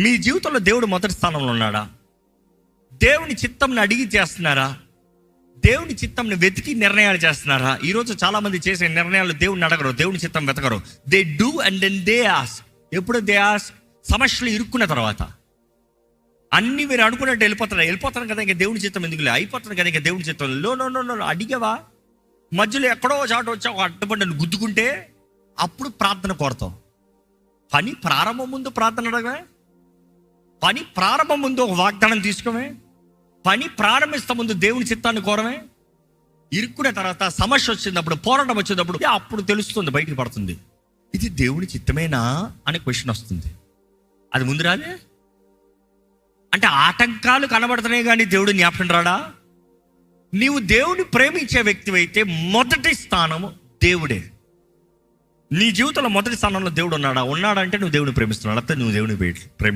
మీ జీవితంలో దేవుడు మొదటి స్థానంలో ఉన్నాడా? దేవుని చిత్తంని అడిగి చేస్తున్నారా? దేవుని చిత్తంని వెతికి నిర్ణయాలు చేస్తున్నారా? ఈరోజు చాలా మంది చేసే నిర్ణయాలు దేవుడిని అడగరు, దేవుని చిత్తం వెతకరు. They do and then they ask. ఎప్పుడు దే ఆస్క్? సమస్యలు ఇరుక్కున్న తర్వాత. అన్ని మీరు అనుకున్నట్టు వెళ్ళిపోతాను కదా, ఇంకా దేవుని చిత్తం ఎందుకులే, అయిపోతాను కదా ఇంకా దేవుని చిత్తం. నో అడిగవా? మధ్యలో ఎక్కడో చాటు వచ్చా ఒక అడ్డబండిని గుద్దుకుంటే అప్పుడు ప్రార్థన కోరతాం. పని ప్రారంభం ముందు ప్రార్థన అడగమే, పని ప్రారంభం ముందు ఒక వాగ్దానం తీసుకోమే, పని ప్రారంభిస్తా ముందు దేవుని చిత్తాన్ని కోరమే. ఇరుక్కునే తర్వాత సమస్య వచ్చినప్పుడు, పోరాటం వచ్చినప్పుడు అప్పుడు తెలుస్తుంది, బయటికి పడుతుంది, ఇది దేవుని చిత్తమేనా అనే క్వశ్చన్ వస్తుంది. అది ముందు రాలే అంటే ఆటంకాలు కనబడుతున్నాయి కానీ దేవుడు జ్ఞాపకం రాడా? నీవు దేవుని ప్రేమించే వ్యక్తివైతే మొదటి స్థానము దేవుడే. నీ జీవితంలో మొదటి స్థానంలో దేవుడు ఉన్నాడా? ఉన్నాడంటే నువ్వు దేవుని ప్రేమిస్తున్నాడు, లేకపోతే నువ్వు దేవుని ప్రేమి